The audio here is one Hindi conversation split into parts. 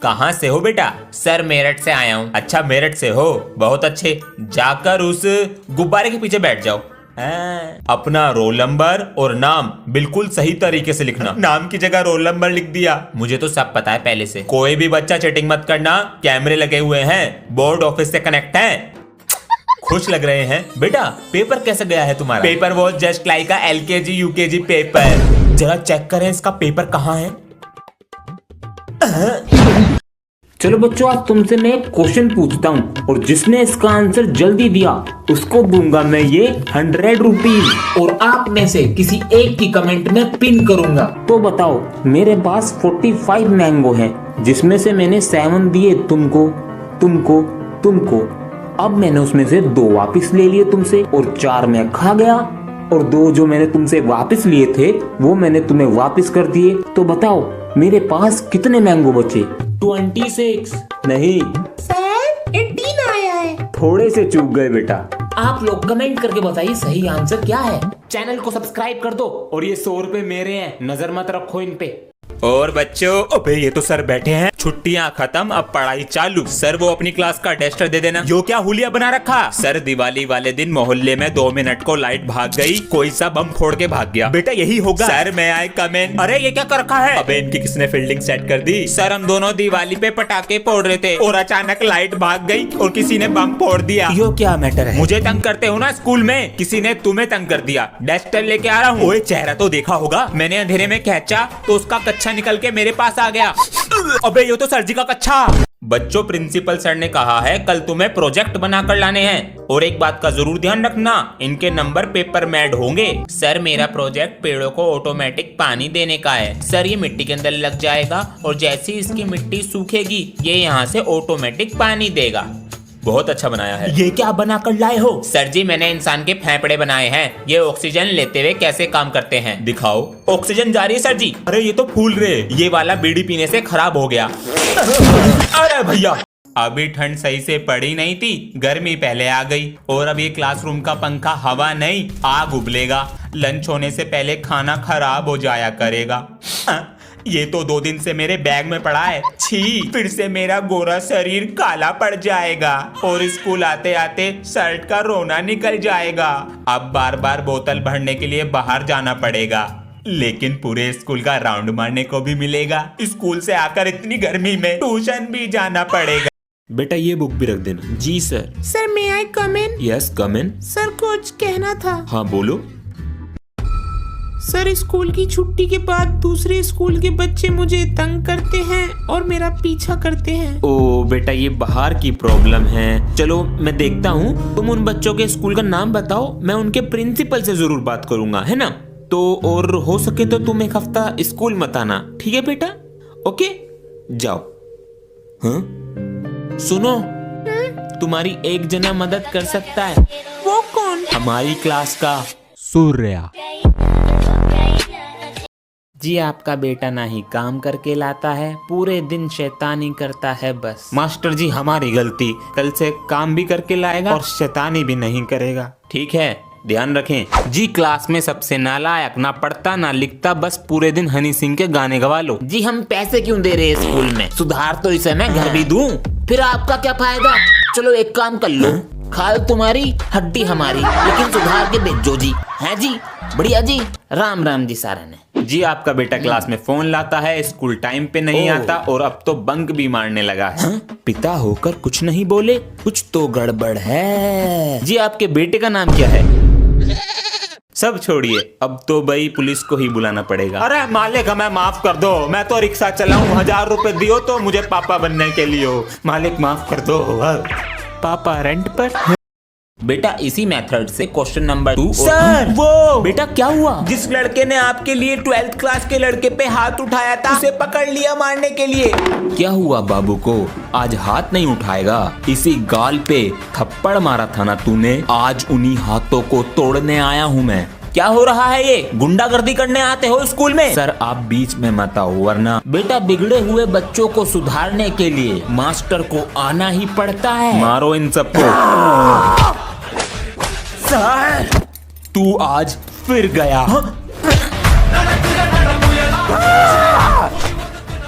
कहाँ से हो बेटा? सर मेरठ से आया हूँ। अच्छा मेरठ से हो, बहुत अच्छे। जाकर उस गुब्बारे के पीछे बैठ जाओ। अपना रोल नंबर और नाम बिल्कुल सही तरीके से लिखना। नाम की जगह रोल नंबर लिख दिया। मुझे तो सब पता है पहले से। कोई भी बच्चा चीटिंग मत करना, कैमरे लगे हुए हैं, बोर्ड ऑफिस से कनेक्ट है। खुश लग रहे हैं बेटा। पेपर कैसा गया है तुम्हारा? पेपर वो just like LKG UKG paper. जरा चेक करें इसका पेपर कहाँ है। चलो बच्चों, आज तुमसे मैं एक क्वेश्चन पूछता हूँ और जिसने इसका आंसर जल्दी दिया उसको दूंगा मैं ये 100 रुपीज, और आप में से किसी एक की कमेंट में पिन करूंगा। तो बताओ, मेरे पास 45 मैंगो हैं, जिसमें से मैंने 7 दिए तुमको, तुमको, तुमको। अब मैंने उसमें से 2 वापस ले लिए तुमसे और 4 मैं खा गया, और 2 जो मैंने तुमसे वापस लिए थे वो मैंने तुम्हें वापस कर दिए। तो बताओ मेरे पास कितने मैंगो बचे? 26 नहीं सर 18 आया है। थोड़े से चूक गए बेटा। आप लोग कमेंट करके बताइए सही आंसर क्या है। चैनल को सब्सक्राइब कर दो, और ये 100 रुपए मेरे हैं, नजर मत रखो इन पे। और बच्चों, अबे ये तो सर बैठे हैं। छुट्टियां खत्म, अब पढ़ाई चालू। सर वो अपनी क्लास का टेस्टर दे देना। यो क्या हुलिया बना रखा? सर दिवाली वाले दिन मोहल्ले में 2 मिनट को लाइट भाग गई, कोई सा बम फोड़ के भाग गया। बेटा यही होगा। सर मैं आए कमेंट। अरे ये क्या कर रखा है? अबे इनकी किसने फील्डिंग सेट कर दी? सर हम दोनों दिवाली पे पटाखे फोड़ रहे थे और अचानक लाइट भाग गई और किसी ने बम फोड़ दिया। यो क्या मैटर है? मुझे तंग करते हो ना स्कूल में, किसी ने तुम्हें तंग कर दिया। डस्टर लेके आ रहा हूँ। ओए चेहरा तो देखा होगा। मैंने अंधेरे में खींचा तो उसका कच्छा निकल के मेरे पास आ गया। अबे ये तो सर जी का कच्छा। बच्चों, प्रिंसिपल सर ने कहा है कल तुम्हें प्रोजेक्ट बनाकर लाने हैं, और एक बात का जरूर ध्यान रखना, इनके नंबर पेपर में ऐड होंगे। सर मेरा प्रोजेक्ट पेड़ों को ऑटोमेटिक पानी देने का है। सर ये मिट्टी के अंदर लग जाएगा और जैसे ही इसकी मिट्टी सूखेगी ये यहाँ से ऑटोमेटिक पानी देगा। बहुत अच्छा बनाया है। ये क्या बना कर लाए हो? सर जी मैंने इंसान के फेफड़े बनाए हैं, ये ऑक्सीजन लेते हुए कैसे काम करते हैं। दिखाओ। ऑक्सीजन जा रही है सर जी। अरे ये तो फूल रहे, ये वाला बीड़ी पीने से खराब हो गया। अरे भैया अभी ठंड सही से पड़ी नहीं थी, गर्मी पहले आ गई, और अब ये क्लासरूम का पंखा हवा नहीं आग उबलेगा। लंच होने से पहले खाना खराब हो जाया करेगा। ये तो 2 दिन से मेरे बैग में पड़ा है। छी, फिर से मेरा गोरा शरीर काला पड़ जाएगा और स्कूल आते आते शर्ट का रोना निकल जाएगा। अब बार बार बोतल भरने के लिए बाहर जाना पड़ेगा, लेकिन पूरे स्कूल का राउंड मारने को भी मिलेगा। स्कूल से आकर इतनी गर्मी में ट्यूशन भी जाना पड़ेगा। बेटा ये बुक भी रख देना। जी सर। सर मे आई कम इन? यस कम इन। सर कुछ कहना था। हाँ बोलो। सर स्कूल की छुट्टी के बाद दूसरे स्कूल के बच्चे मुझे तंग करते हैं और मेरा पीछा करते हैं। ओ बेटा ये बाहर की प्रॉब्लम है। चलो मैं देखता हूँ, तुम उन बच्चों के स्कूल का नाम बताओ, मैं उनके प्रिंसिपल से जरूर बात करूंगा, है ना? तो और हो सके तो तुम 1 हफ्ता स्कूल मत आना, ठीक है बेटा? ओके जाओ। हाँ सुनो, तुम्हारी एक जना मदद कर सकता है। वो कौन? हमारी क्लास का सूर्या जी। आपका बेटा ना ही काम करके लाता है, पूरे दिन शैतानी करता है बस। मास्टर जी हमारी गलती, कल से काम भी करके लाएगा और शैतानी भी नहीं करेगा, ठीक है? ध्यान रखें जी। क्लास में सबसे नालायक, ना पढ़ता ना लिखता, बस पूरे दिन हनी सिंह के गाने गवा लो। जी हम पैसे क्यों दे रहे हैं स्कूल में? सुधार तो इसे मैं घर भी दूं। फिर आपका क्या फायदा? चलो एक काम कर लो, खाल तुम्हारी हड्डी हमारी, लेकिन सुधार के भेजो जी। है जी? बढ़िया जी। राम राम जी सारा ने। जी आपका बेटा क्लास में फोन लाता है, स्कूल टाइम पे नहीं आता, और अब तो बंक भी मारने लगा है। हाँ? पिता होकर कुछ नहीं बोले, कुछ तो गड़बड़ है। जी आपके बेटे का नाम क्या है? सब छोड़िए, अब तो भाई पुलिस को ही बुलाना पड़ेगा। अरे मालिक हमें माफ कर दो, मैं तो रिक्शा चलाऊं, 1000 रुपए दियो तो मुझे पापा बनने के लिए हो। मालिक माफ कर दो। पापा रेंट पर। बेटा इसी मेथड से क्वेश्चन नंबर 2। सर वो बेटा क्या हुआ? जिस लड़के ने आपके लिए 12th क्लास के लड़के पे हाथ उठाया था, उसे पकड़ लिया मारने के लिए। क्या हुआ बाबू को? आज हाथ नहीं उठाएगा? इसी गाल पे थप्पड़ मारा था ना तूने, आज उन्हीं हाथों को तोड़ने आया हूँ मैं। क्या हो रहा है ये? गुंडागर्दी करने आते हो स्कूल में? सर आप बीच में मत आओ, वरना बेटा बिगड़े हुए बच्चों को सुधारने के लिए मास्टर को आना ही पड़ता है। मारो इन सबको। सर तू आज फिर गया।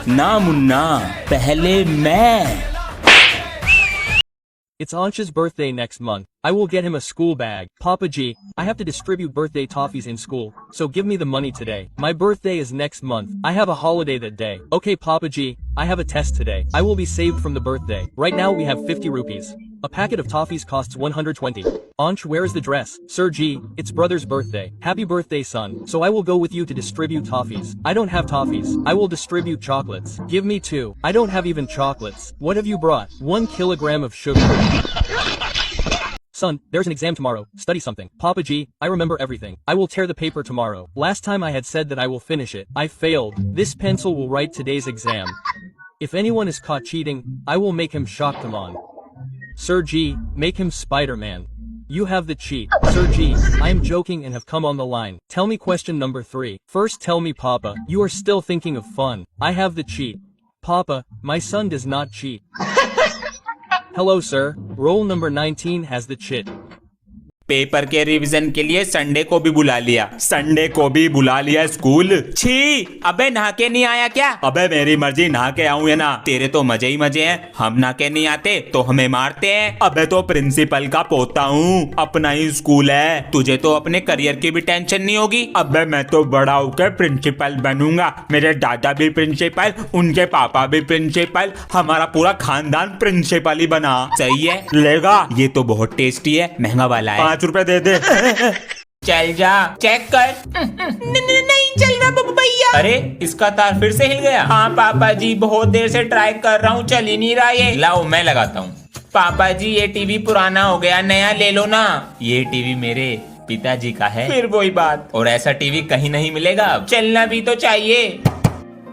ना मुन्ना, पहले मैं। It's Ansh's birthday next month. I will get him a school bag. Papa G, I have to distribute birthday toffees in school, so give me the money today. My birthday is next month. I have a holiday that day. Okay Papa G, I have a test today. I will be saved from the birthday. Right now we have 50 rupees. A packet of toffees costs 120. Ansh, where is the dress? Sir G, it's brother's birthday. Happy birthday son. So I will go with you to distribute toffees. I don't have toffees. I will distribute chocolates. Give me 2. I don't have even chocolates. What have you brought? 1 kilogram of sugar. Son, there's an exam tomorrow. Study something. Papa G, I remember everything. I will tear the paper tomorrow. Last time I had said that I will finish it. I failed. This pencil will write today's exam. If anyone is caught cheating, I will make him Shaktiman. Sir G, make him Spider-Man. You have the cheat. Sir G, I am joking and have come on the line. Tell me question number 3. First tell me Papa, you are still thinking of fun. I have the cheat. Papa, my son does not cheat. Hello sir, roll number 19 has the cheat. Paper के रिवीजन के लिए संडे को भी बुला लिया, संडे को भी बुला लिया स्कूल। छी, अबे नहा के नहीं आया क्या? अबे मेरी मर्जी, नहा के आऊं या ना, तेरे तो मजे ही मजे हैं। हम नहा के नहीं आते तो हमें मारते हैं। अबे तो प्रिंसिपल का पोता हूँ, अपना ही स्कूल है, तुझे तो अपने करियर की भी टेंशन नहीं होगी। अबे मैं तो बड़ा होकर प्रिंसिपल बनूंगा, मेरे दादा भी प्रिंसिपल, उनके पापा भी प्रिंसिपल, हमारा पूरा खानदान प्रिंसिपल ही बना। सही है, लेगा? ये तो बहुत टेस्टी है, महंगा वाला है, 5 रुपए दे दे। चल जा, चेक कर। नहीं चल रहा भैया। अरे इसका तार फिर से हिल गया। हाँ पापा जी, बहुत देर से ट्राई कर रहा हूँ, चल ही नहीं रहा ये। लाओ मैं लगाता हूँ। पापा जी ये टीवी पुराना हो गया, नया ले लो ना। ये टीवी मेरे पिताजी का है। फिर वही बात, और ऐसा टीवी कहीं नहीं मिलेगा अब। चलना भी तो चाहिए।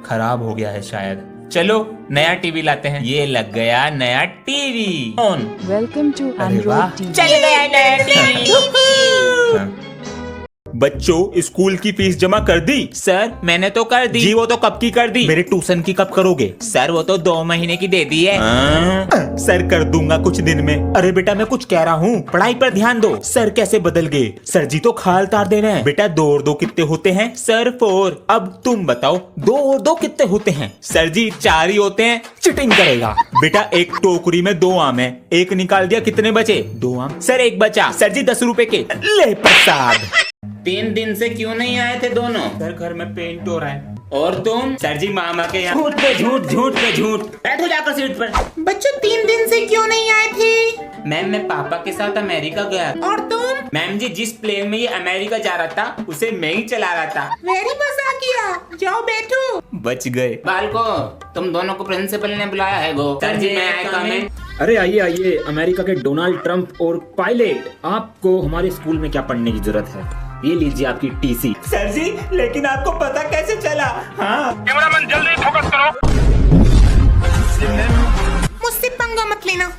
खराब हो गया है शायद, चलो नया टीवी लाते हैं। ये लग गया नया TV on. Welcome to Android TV. चल गया नया टीवी। बच्चों, स्कूल की फीस जमा कर दी? सर मैंने तो कर दी। जी वो तो कब की कर दी? मेरे ट्यूशन की कब करोगे? सर वो तो 2 महीने की दे दी है। सर कर दूंगा कुछ दिन में। अरे बेटा मैं कुछ कह रहा हूँ, पढ़ाई पर ध्यान दो। सर कैसे बदल गए? सर जी तो खाल तार दे रहे हैं। बेटा 2 और 2 कितने होते हैं? सर 4। अब तुम बताओ 2 और 2 कितने होते हैं? सर जी 4 ही होते हैं। चिटिंग करेगा बेटा। एक टोकरी में 2 आम है, एक निकाल दिया, कितने बचे? 2 आम। सर 1 बचा। सर जी 10 रुपए के। ले प्रसाद। 3 दिन से क्यों नहीं आए थे दोनों? सर घर में पेंट हो रहा है। और तुम? सर जी मामा के यहाँ। झूठ पे झूठ, झूठ पे झूठ। बैठो जाकर सीट पर। बच्चों 3 दिन से क्यों नहीं आए थे? मैम मैं पापा के साथ अमेरिका गया। और तुम? मैम जी जिस प्लेन में ये अमेरिका जा रहा था उसे मैं ही चला रहा था। वेरी मजा किया, जाओ बैठो। बच गए। बालको तुम दोनों को प्रिंसिपल ने बुलाया है गो। सर जी मैं आया काम है। अरे आइए आइए, अमेरिका के डोनाल्ड ट्रंप और पायलट, आपको हमारे स्कूल में क्या पढ़ने की जरूरत है? ये लीजिए आपकी टीसी। सर जी लेकिन आपको पता कैसे चला? हाँ कैमरामैन जल्दी फोकस करो। मुझसे पंगा मत लेना।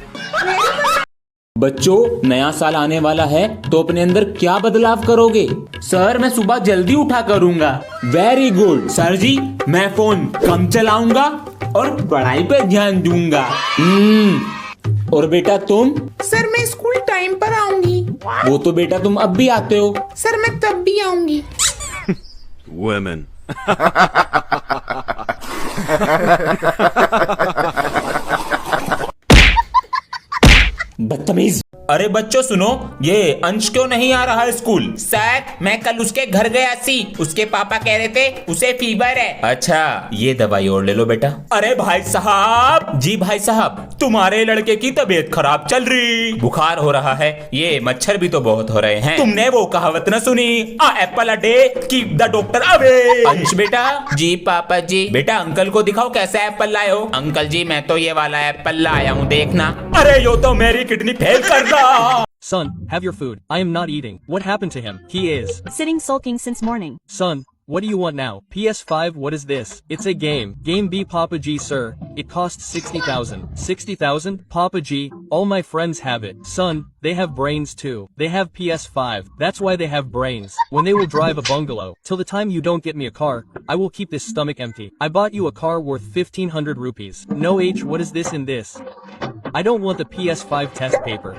बच्चों नया साल आने वाला है तो अपने अंदर क्या बदलाव करोगे? सर मैं सुबह जल्दी उठा करूंगा। Very good. सर जी मैं फोन कम चलाऊंगा और पढ़ाई पे ध्यान दूंगा। और बेटा तुम? सर मैं स्कूल टाइम पर आऊंगी। वो तो बेटा तुम अब भी आते हो। सर मैं तब भी आऊंगी। Women. बदतमीज। अरे बच्चों सुनो, ये अंश क्यों नहीं आ रहा स्कूल? सर मैं कल उसके घर गया सी, उसके पापा कह रहे थे उसे फीवर है। अच्छा ये दवाई और ले लो बेटा। अरे भाई साहब। जी भाई साहब, तुम्हारे लड़के की तबीयत खराब चल रही, बुखार हो रहा है, ये मच्छर भी तो बहुत हो रहे हैं। तुमने वो कहावत न सुनी, a apple a day keep the doctor away. Ansh बेटा। जी पापा जी। बेटा अंकल को दिखाओ कैसा एप्पल लाए हो। अंकल जी मैं तो ये वाला एप्पल लाया हूँ, देखना। अरे यो तो मेरी किडनी फेल कर रहा। Son, have your food. I am not eating. What happened to him? He is Sitting sulking since morning. Son, what do you want now? PS5, what is this? It's a game. Game B Papa G sir. It costs 60,000. 60,000? Papa G, all my friends have it. Son, they have brains too. They have PS5. That's why they have brains. When they will drive a bungalow. Till the time you don't get me a car, I will keep this stomach empty. I bought you a car worth 1,500 rupees. No H, what is this in this? I don't want the PS5 test paper.